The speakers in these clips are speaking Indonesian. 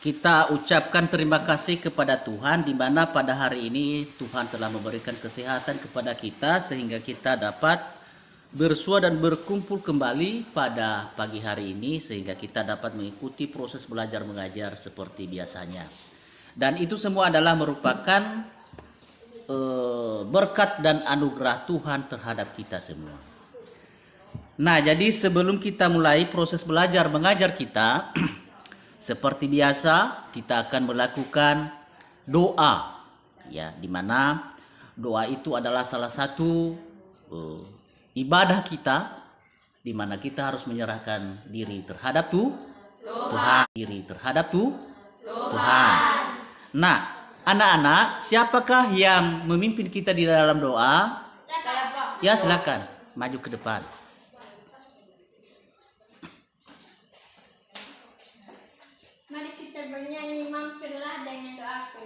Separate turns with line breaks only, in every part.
Kita ucapkan terima kasih kepada Tuhan di mana pada hari ini Tuhan telah memberikan kesehatan kepada kita sehingga kita dapat bersua dan berkumpul kembali pada pagi hari ini sehingga kita dapat mengikuti proses belajar mengajar seperti biasanya. Dan itu semua adalah merupakan berkat dan anugerah Tuhan terhadap kita semua. Nah, jadi sebelum kita mulai proses belajar mengajar kita seperti biasa, kita akan melakukan doa, ya, di mana doa itu adalah salah satu ibadah kita, di mana kita harus menyerahkan diri terhadap Tuhan, Tuhan. Nah, anak-anak, siapakah yang memimpin kita di dalam doa? Ya, silakan maju ke depan.
Mari kita bernyanyi, mampirlah dengan doaku.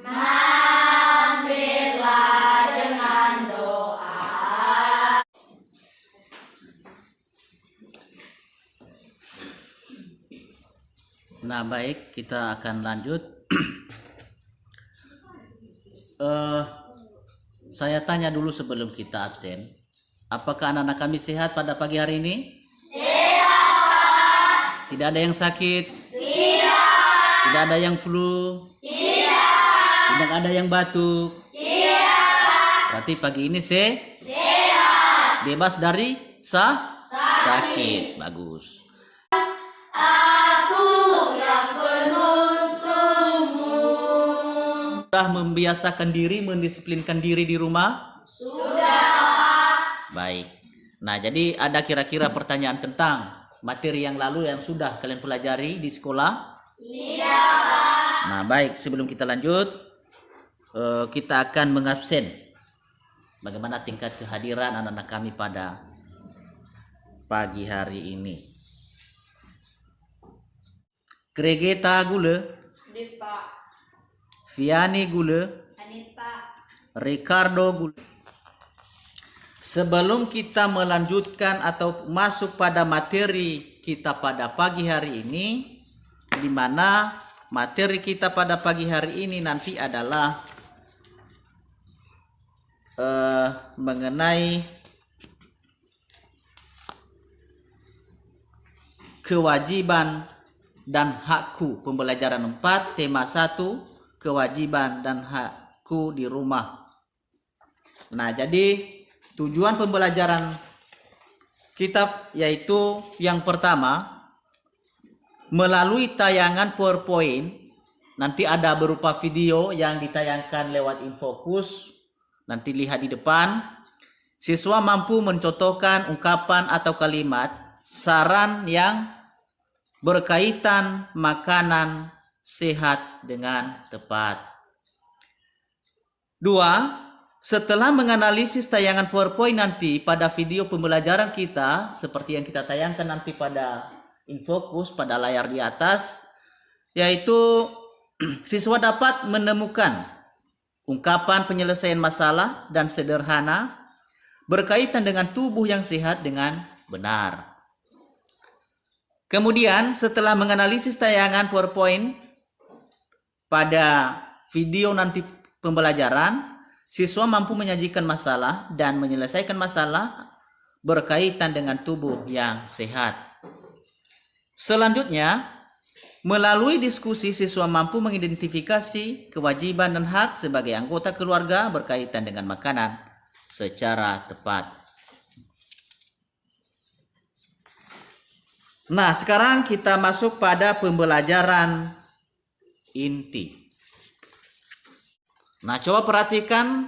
Mampirlah dengan doa.
Nah, baik, kita akan lanjut. Saya tanya dulu sebelum kita absen. Apakah anak-anak kami sehat pada pagi hari ini?
Sehat.
Tidak ada yang sakit? Tidak ada yang flu? Tidak ada yang batuk? Berarti pagi ini sehat. Bebas dari sakit. Bagus.
Aku yang penuntunmu.
Sudah membiasakan diri, mendisiplinkan diri di rumah?
Sudah.
Baik. Nah, jadi ada kira-kira pertanyaan tentang materi yang lalu yang sudah kalian pelajari di sekolah?
Iya.
Nah, baik, sebelum kita lanjut, kita akan mengabsen bagaimana tingkat kehadiran anak-anak kami pada pagi hari ini. Gregeta Gule,
Dipa,
Viani Gule,
Anita,
Ricardo Gule. Sebelum kita melanjutkan atau masuk pada materi kita pada pagi hari ini, di mana materi kita pada pagi hari ini nanti adalah mengenai kewajiban dan hakku, pembelajaran 4, tema 1, kewajiban dan hakku di rumah. Nah, jadi tujuan pembelajaran kitab yaitu yang pertama, melalui tayangan PowerPoint, nanti ada berupa video yang ditayangkan lewat Infocus, nanti lihat di depan. Siswa mampu mencontohkan ungkapan atau kalimat saran yang berkaitan makanan sehat dengan tepat. 2. Setelah menganalisis tayangan PowerPoint nanti pada video pembelajaran kita, seperti yang kita tayangkan nanti pada Infocus pada layar di atas, yaitu siswa dapat menemukan ungkapan penyelesaian masalah dan sederhana berkaitan dengan tubuh yang sehat dengan benar. Kemudian setelah menganalisis tayangan PowerPoint pada video nanti pembelajaran, siswa mampu menyajikan masalah dan menyelesaikan masalah berkaitan dengan tubuh yang sehat. Selanjutnya, melalui diskusi siswa mampu mengidentifikasi kewajiban dan hak sebagai anggota keluarga berkaitan dengan makanan secara tepat. Nah, sekarang kita masuk pada pembelajaran inti. Nah, coba perhatikan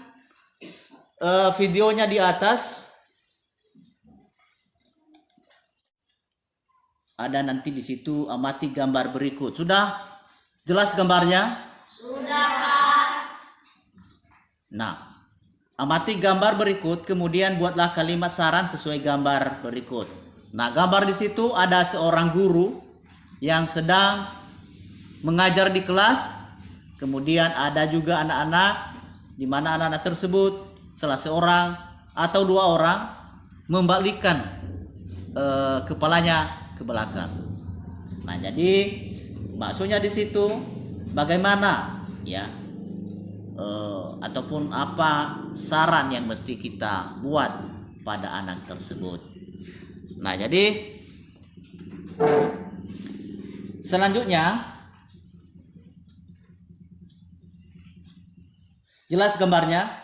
videonya di atas. Ada nanti di situ, amati gambar berikut. Sudah jelas gambarnya?
Sudah, Pak.
Nah, amati gambar berikut, kemudian buatlah kalimat saran sesuai gambar berikut. Nah, gambar di situ ada seorang guru yang sedang mengajar di kelas. Kemudian ada juga anak-anak, di mana anak-anak tersebut salah seorang atau dua orang membalikkan kepalanya ke belakang. Nah, jadi Maksudnya di situ bagaimana ya ataupun apa saran yang mesti kita buat pada anak tersebut. Nah, jadi selanjutnya jelas gambarnya?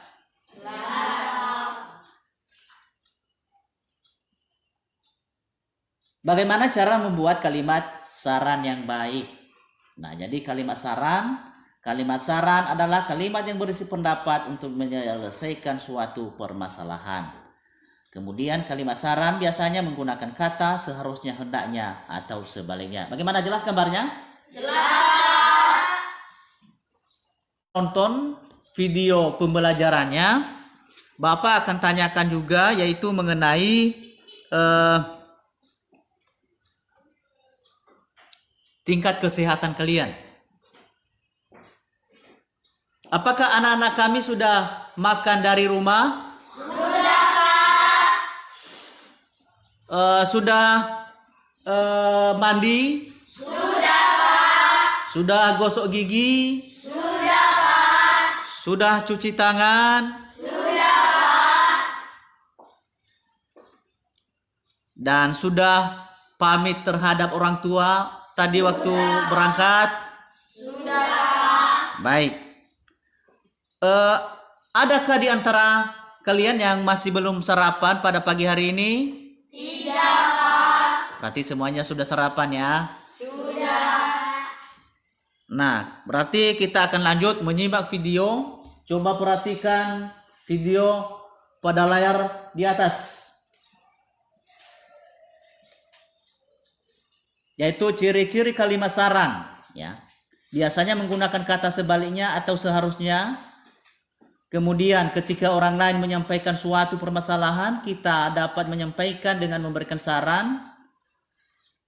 Bagaimana cara membuat kalimat saran yang baik? Nah, jadi kalimat saran adalah kalimat yang berisi pendapat untuk menyelesaikan suatu permasalahan. Kemudian kalimat saran biasanya menggunakan kata seharusnya, hendaknya, atau sebaliknya. Bagaimana, jelas gambarnya?
Jelas.
Tonton video pembelajarannya. Bapak akan tanyakan juga, yaitu mengenai tingkat kesehatan kalian. Apakah anak-anak kami sudah makan dari rumah?
Sudah, Pak.
Sudah mandi?
Sudah, Pak.
Sudah gosok gigi?
Sudah, Pak.
Sudah cuci tangan?
Sudah, Pak.
Dan sudah pamit terhadap orang tua tadi waktu berangkat?
Sudah, Pak.
Baik. Adakah di antara kalian yang masih belum sarapan pada pagi hari ini?
Tidak, Pak.
Berarti semuanya sudah sarapan ya?
Sudah.
Nah, berarti kita akan lanjut menyimak video. Coba perhatikan video pada layar di atas. Yaitu ciri-ciri kalimat saran, ya. Biasanya menggunakan kata sebaliknya atau seharusnya. Kemudian ketika orang lain menyampaikan suatu permasalahan, kita dapat menyampaikan dengan memberikan saran.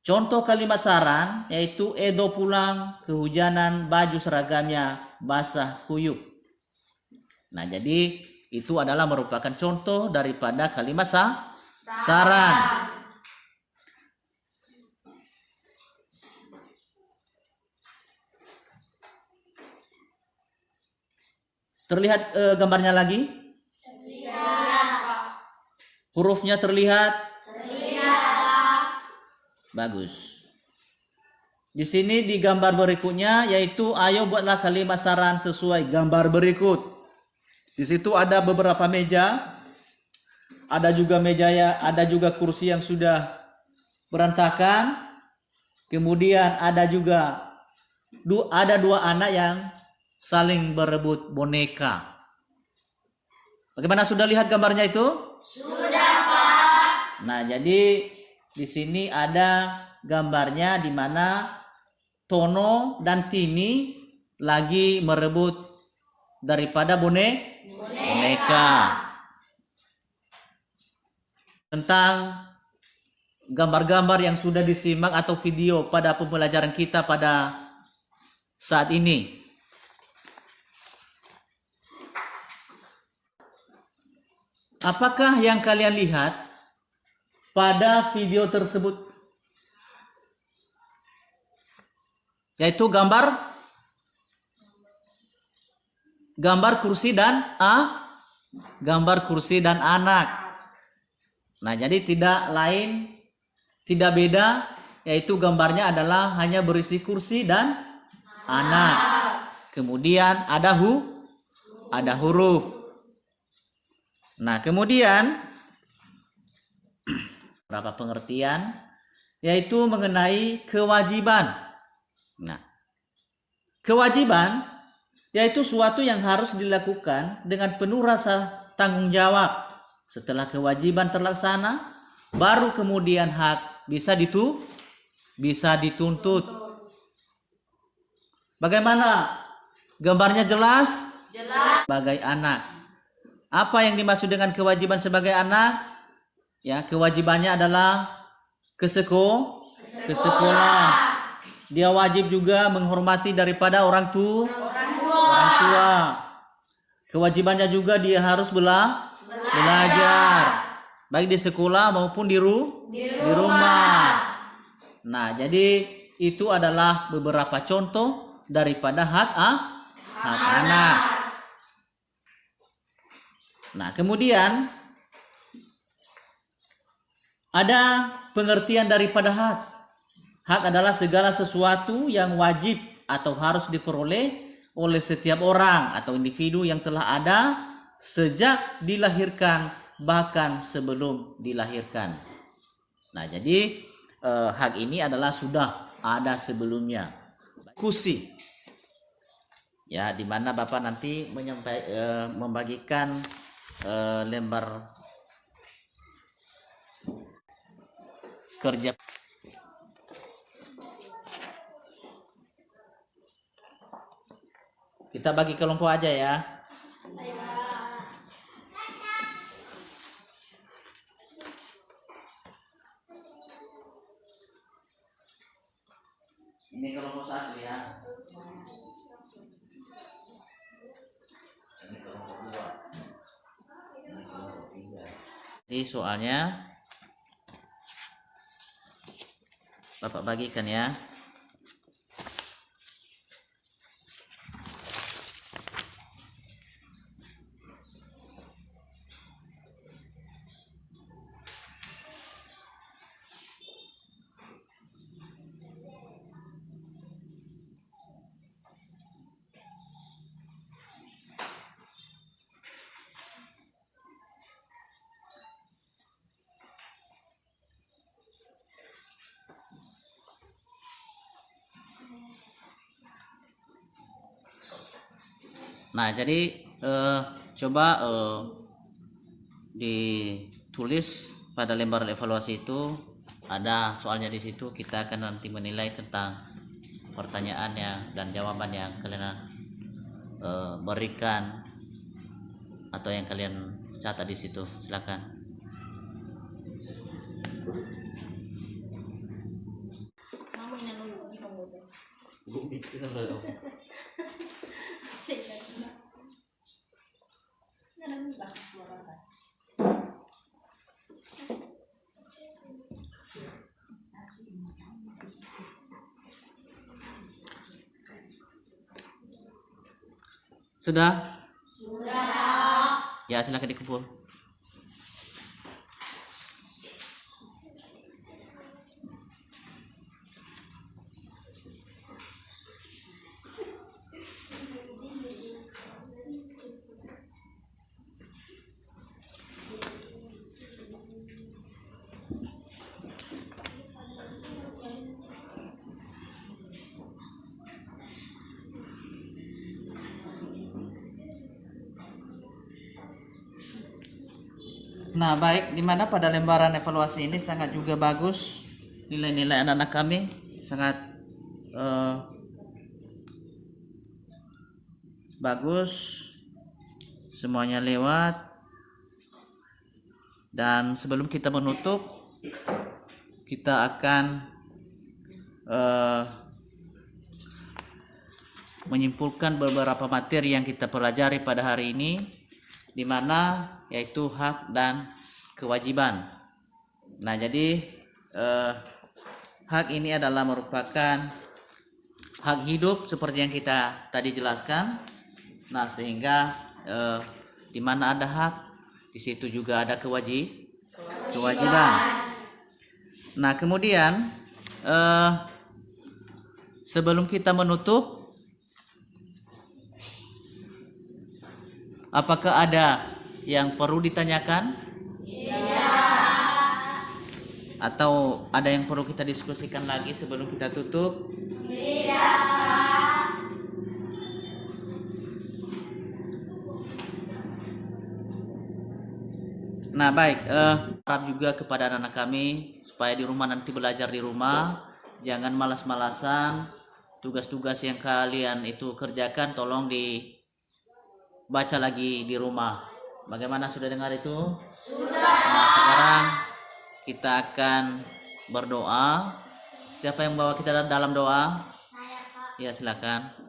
Contoh kalimat saran yaitu Edo pulang, kehujanan, baju seragamnya basah kuyup. Nah, jadi itu adalah merupakan contoh daripada kalimat saran. Terlihat gambarnya lagi?
Terlihat, Pak.
Hurufnya terlihat?
Terlihat.
Bagus. Di sini di gambar berikutnya yaitu ayo buatlah kalimat saran sesuai gambar berikut. Di situ ada beberapa meja. Ada juga ada juga kursi yang sudah berantakan. Kemudian ada juga ada dua anak yang saling berebut boneka. Bagaimana, sudah lihat gambarnya itu?
Sudah, Pak.
Nah, jadi di sini ada gambarnya di mana Tono dan Tini lagi merebut daripada boneka. Tentang gambar-gambar yang sudah disimak atau video pada pembelajaran kita pada saat ini. Apakah yang kalian lihat pada video tersebut? Yaitu gambar kursi dan gambar kursi dan anak. Nah, jadi tidak beda, yaitu gambarnya adalah hanya berisi kursi dan anak. Kemudian ada huruf. Nah, kemudian berapa pengertian, yaitu mengenai kewajiban. Nah, kewajiban yaitu suatu yang harus dilakukan dengan penuh rasa tanggung jawab. Setelah kewajiban terlaksana, baru kemudian hak bisa dituntut. Bagaimana? Gambarnya jelas?
Jelas.
Sebagai anak. Apa yang dimaksud dengan kewajiban sebagai anak? Ya, kewajibannya adalah ke sekolah. Dia wajib juga menghormati daripada orang tua. Kewajibannya juga dia harus belajar. Baik di sekolah maupun di rumah. Nah, jadi itu adalah beberapa contoh daripada hak anak. Nah, kemudian ada pengertian daripada hak. Hak adalah segala sesuatu yang wajib atau harus diperoleh oleh setiap orang atau individu yang telah ada sejak dilahirkan bahkan sebelum dilahirkan. Nah, jadi hak ini adalah sudah ada sebelumnya. Diskusi. Ya, di mana Bapak nanti membagikan lembar kerja. Kita bagi kelompok aja ya. Ini kelompok 1 ya. Ini kelompok 2. Ini kelompok 3. Jadi soalnya Bapak bagikan ya. Nah, jadi coba ditulis pada lembar evaluasi itu ada soalnya di situ. Kita akan nanti menilai tentang pertanyaannya dan jawaban yang kalian berikan atau yang kalian catat di situ. Silakan. Sudah? Ya, silakan dikumpul. Nah, baik, dimana pada lembaran evaluasi ini sangat juga bagus nilai-nilai anak-anak kami, sangat bagus, semuanya lewat. Dan sebelum kita menutup, kita akan menyimpulkan beberapa materi yang kita pelajari pada hari ini, di mana yaitu hak dan kewajiban. Nah, jadi hak ini adalah merupakan hak hidup seperti yang kita tadi jelaskan. Nah, sehingga di mana ada hak, di situ juga ada kewajiban. Nah, kemudian sebelum kita menutup, apakah ada yang perlu ditanyakan?
Tidak.
Atau ada yang perlu kita diskusikan lagi sebelum kita tutup?
Tidak.
Nah, baik, harap juga kepada anak-anak kami supaya di rumah nanti belajar di rumah, jangan malas-malasan. Tugas-tugas yang kalian itu kerjakan tolong dibaca lagi di rumah. Bagaimana, sudah dengar itu?
Sudah.
Nah, sekarang kita akan berdoa. Siapa yang bawa kita dalam doa?
Saya, Pak.
Ya, silakan.